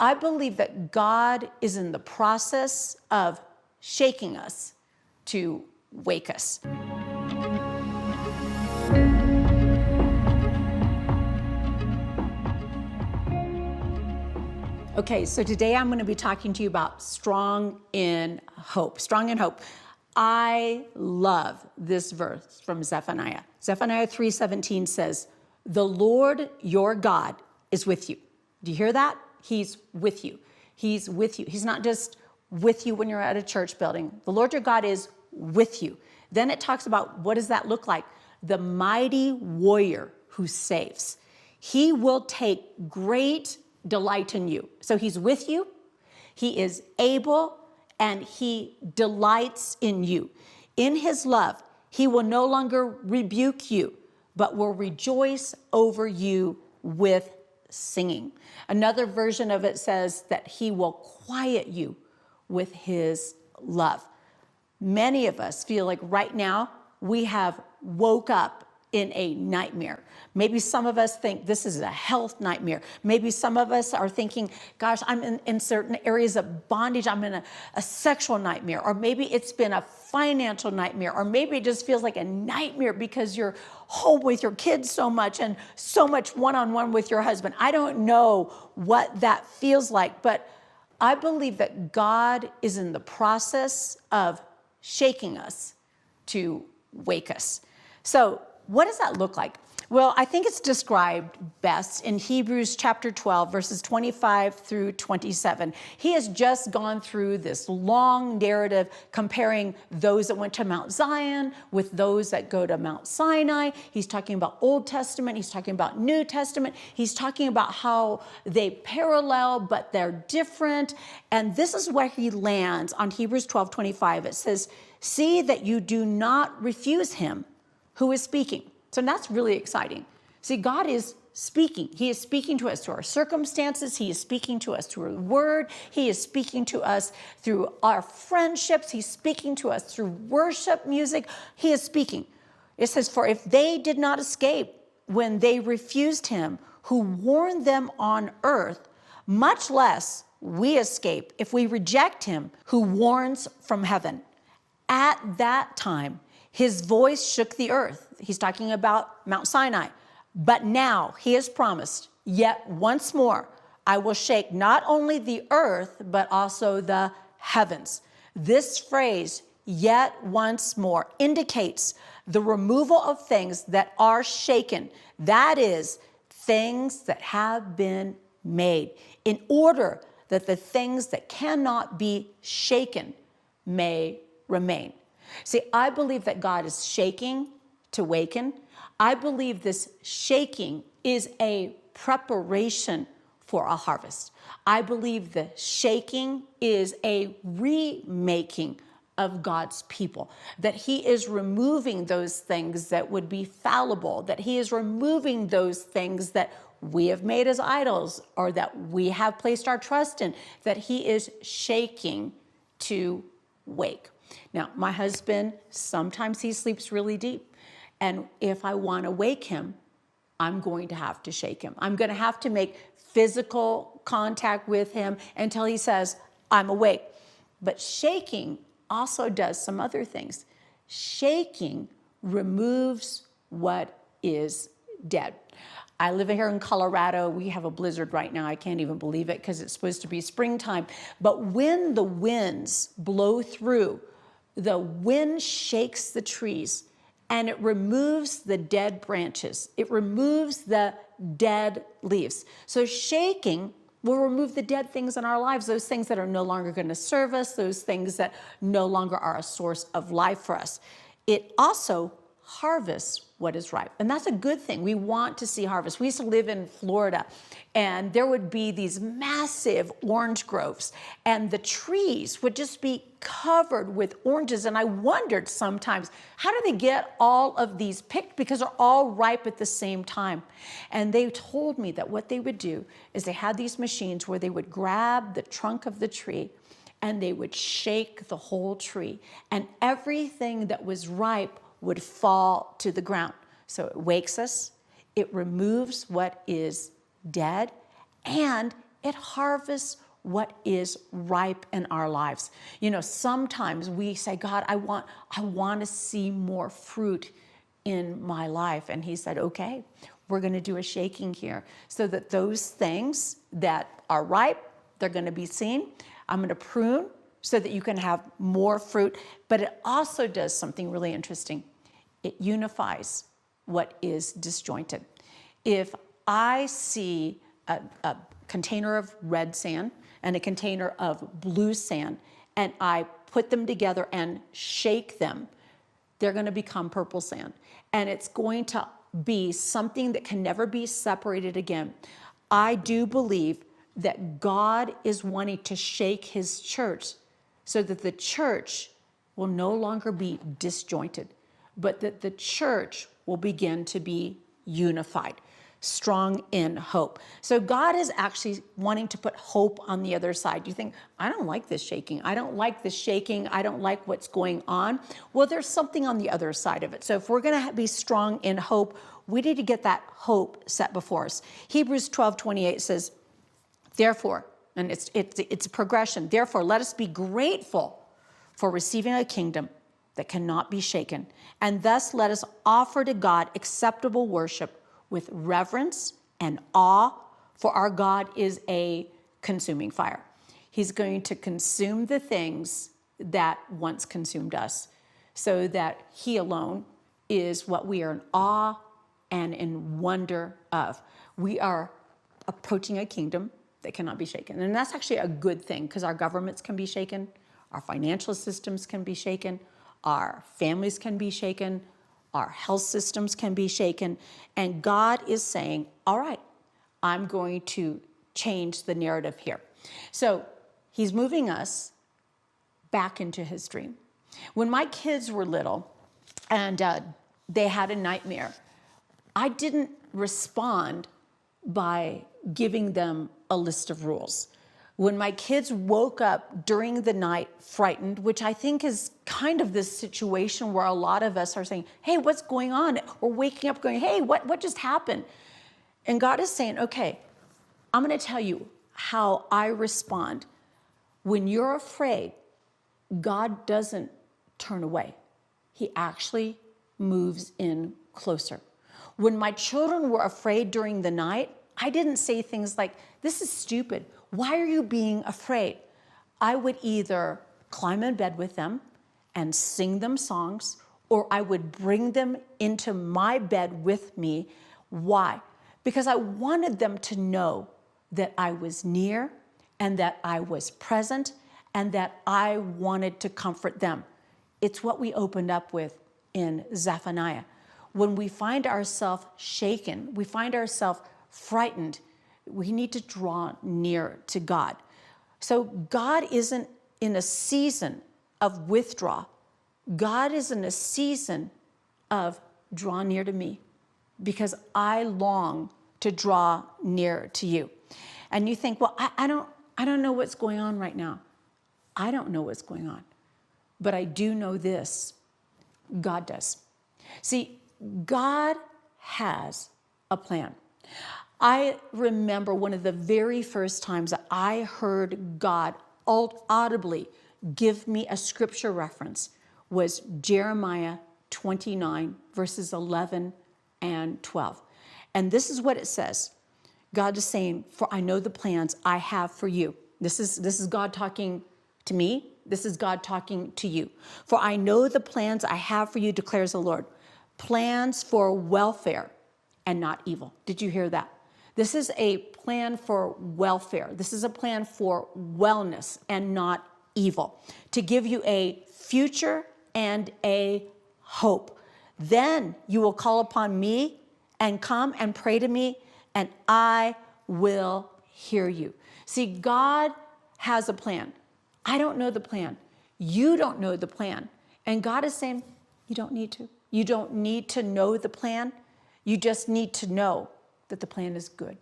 I believe that God is in the process of shaking us to wake us. Okay, so today I'm going to be talking to you about strong in hope. Strong in hope. I love this verse from Zephaniah. Zephaniah 3:17 says, "The Lord your God is with you." Do you hear that? He's with you. He's with you. He's not just with you when you're at a church building. The Lord your God is with you. Then it talks about what does that look like? The mighty warrior who saves. He will take great delight in you. So he's with you, he is able, and he delights in you. In his love, he will no longer rebuke you, but will rejoice over you with singing. Another version of it says that he will quiet you with his love. Many of us feel like right now we have woke up in a nightmare. Maybe some of us think this is a health nightmare. Maybe some of us are thinking, gosh, I'm in certain areas of bondage. I'm in a sexual nightmare. Or maybe it's been a financial nightmare. Or maybe it just feels like a nightmare because you're home with your kids so much and so much one-on-one with your husband. I don't know what that feels like, but I believe that God is in the process of shaking us to wake us. So what does that look like? Well, I think it's described best in Hebrews chapter 12, verses 25 through 27. He has just gone through this long narrative comparing those that went to Mount Zion with those that go to Mount Sinai. He's talking about Old Testament. He's talking about New Testament. He's talking about how they parallel, but they're different. And this is where he lands on Hebrews 12:25. It says, "See that you do not refuse him who is speaking." So that's really exciting. See, God is speaking. He is speaking to us through our circumstances. He is speaking to us through the word. He is speaking to us through our friendships. He's speaking to us through worship music. He is speaking. It says, "For if they did not escape when they refused him who warned them on earth, much less we escape if we reject him who warns from heaven." At that time, his voice shook the earth. He's talking about Mount Sinai. But now he has promised, "Yet once more I will shake not only the earth, but also the heavens." This phrase, "yet once more," indicates the removal of things that are shaken. That is, things that have been made, in order that the things that cannot be shaken may remain. See, I believe that God is shaking to waken. I believe this shaking is a preparation for a harvest. I believe the shaking is a remaking of God's people, that he is removing those things that would be fallible, that he is removing those things that we have made as idols or that we have placed our trust in, that he is shaking to wake. Now, my husband, sometimes he sleeps really deep. And if I want to wake him, I'm going to have to shake him. I'm going to have to make physical contact with him until he says, "I'm awake." But shaking also does some other things. Shaking removes what is dead. I live here in Colorado. We have a blizzard right now. I can't even believe it because it's supposed to be springtime. But when the winds blow through, the wind shakes the trees and it removes the dead branches. It removes the dead leaves. So shaking will remove the dead things in our lives, those things that are no longer going to serve us, those things that no longer are a source of life for us. It also harvests what is ripe. And that's a good thing. We want to see harvest. We used to live in Florida, and there would be these massive orange groves, and the trees would just be covered with oranges. And I wondered sometimes, how do they get all of these picked? Because they're all ripe at the same time. And they told me that what they would do is they had these machines where they would grab the trunk of the tree and they would shake the whole tree, and everything that was ripe would fall to the ground. So it wakes us, it removes what is dead, and it harvests what is ripe in our lives. You know, sometimes we say, God, I want to see more fruit in my life. And he said, okay, we're going to do a shaking here so that those things that are ripe, they're going to be seen. I'm going to prune so that you can have more fruit. But it also does something really interesting. It unifies what is disjointed. If I see a container of red sand and a container of blue sand, and I put them together and shake them, they're going to become purple sand. And it's going to be something that can never be separated again. I do believe that God is wanting to shake his church so that the church will no longer be disjointed, but that the church will begin to be unified, strong in hope. So God is actually wanting to put hope on the other side. You think, I don't like this shaking. I don't like this shaking. I don't like what's going on. Well, there's something on the other side of it. So if we're going to be strong in hope, we need to get that hope set before us. Hebrews 12:28 says, therefore, and it's a progression. Therefore, let us be grateful for receiving a kingdom that cannot be shaken. And thus let us offer to God acceptable worship with reverence and awe, for our God is a consuming fire. He's going to consume the things that once consumed us, so that he alone is what we are in awe and in wonder of. We are approaching a kingdom that cannot be shaken. And that's actually a good thing, because our governments can be shaken, our financial systems can be shaken, our families can be shaken, our health systems can be shaken. And God is saying, all right, I'm going to change the narrative here. So he's moving us back into his dream. When my kids were little and they had a nightmare, I didn't respond by giving them a list of rules. When my kids woke up during the night frightened, which I think is kind of this situation where a lot of us are saying, hey, what's going on? Or waking up going, hey, what just happened? And God is saying, okay, I'm going to tell you how I respond. When you're afraid, God doesn't turn away. He actually moves in closer. When my children were afraid during the night, I didn't say things like, this is stupid. Why are you being afraid? I would either climb in bed with them and sing them songs, or I would bring them into my bed with me. Why? Because I wanted them to know that I was near and that I was present and that I wanted to comfort them. It's what we opened up with in Zephaniah. When we find ourselves shaken, we find ourselves frightened, we need to draw near to God. So God isn't in a season of withdraw. God is in a season of draw near to me, because I long to draw near to you. And you think, well, I don't know what's going on right now. I don't know what's going on. But I do know this. God does. See, God has a plan. I remember one of the very first times that I heard God audibly give me a scripture reference was Jeremiah 29, verses 11 and 12. And this is what it says. God is saying, for I know the plans I have for you. This is God talking to me. This is God talking to you. For I know the plans I have for you, declares the Lord. Plans for welfare and not evil. Did you hear that? This is a plan for welfare. This is a plan for wellness and not evil, to give you a future and a hope. Then you will call upon me and come and pray to me, and I will hear you. See, God has a plan. I don't know the plan. You don't know the plan. And God is saying, you don't need to. You don't need to know the plan. You just need to know that the plan is good,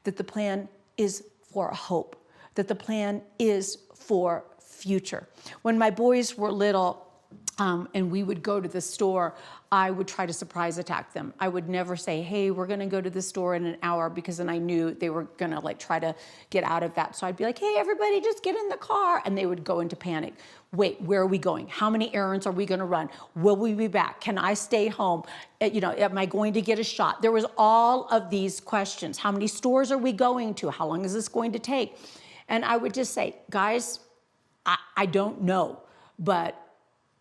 that the plan is for hope, that the plan is for future. When my boys were little, and we would go to the store, I would try to surprise attack them. I would never say, hey, we're going to go to the store in an hour, because then I knew they were going to like try to get out of that. So I'd be like, hey, everybody, just get in the car. And they would go into panic. Wait, where are we going? How many errands are we going to run? Will we be back? Can I stay home? Am I going to get a shot? There was all of these questions. How many stores are we going to? How long is this going to take? And I would just say, guys, I don't know, but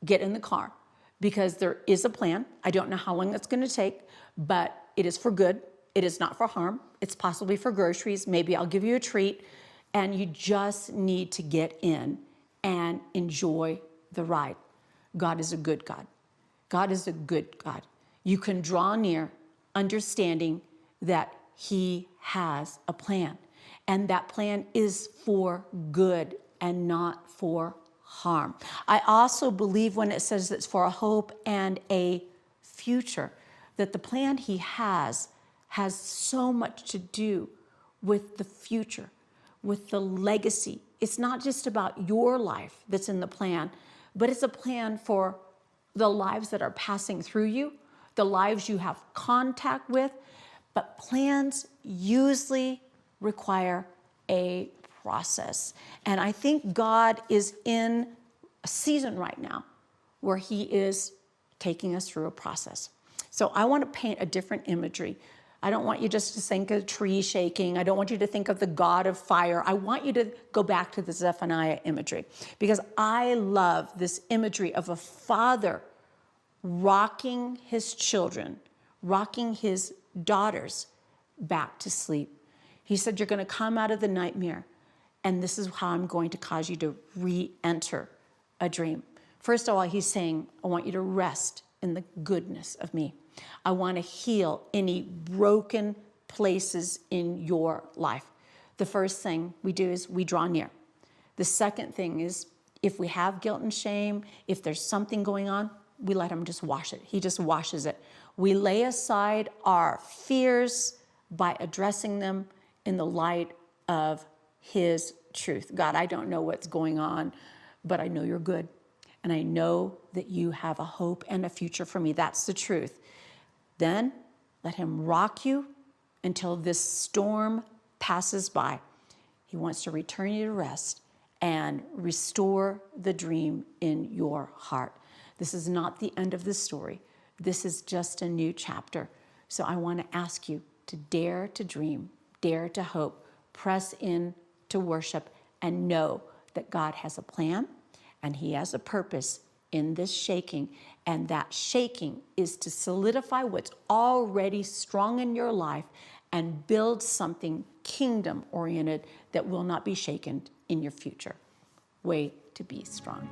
get in the car, because there is a plan. I don't know how long that's going to take, but it is for good. It is not for harm. It's possibly for groceries. Maybe I'll give you a treat. And you just need to get in and enjoy the ride. God is a good God. God is a good God. You can draw near understanding that He has a plan. And that plan is for good and not for harm. I also believe when it says it's for a hope and a future, that the plan He has so much to do with the future, with the legacy. It's not just about your life that's in the plan, but it's a plan for the lives that are passing through you, the lives you have contact with. But plans usually require a process. And I think God is in a season right now where He is taking us through a process. So I want to paint a different imagery. I don't want you just to think of a tree shaking. I don't want you to think of the God of fire. I want you to go back to the Zephaniah imagery, because I love this imagery of a father rocking his children, rocking his daughters back to sleep. He said, you're going to come out of the nightmare, and this is how I'm going to cause you to re-enter a dream. First of all, He's saying, I want you to rest in the goodness of me. I want to heal any broken places in your life. The first thing we do is we draw near. The second thing is, if we have guilt and shame, if there's something going on, we let Him just wash it. He just washes it. We lay aside our fears by addressing them in the light of His truth. God, I don't know what's going on, but I know You're good. And I know that You have a hope and a future for me. That's the truth. Then let Him rock you until this storm passes by. He wants to return you to rest and restore the dream in your heart. This is not the end of the story. This is just a new chapter. So I want to ask you to dare to dream, dare to hope, press in to worship, and know that God has a plan and He has a purpose in this shaking. And that shaking is to solidify what's already strong in your life and build something kingdom-oriented that will not be shaken in your future. Way to be strong.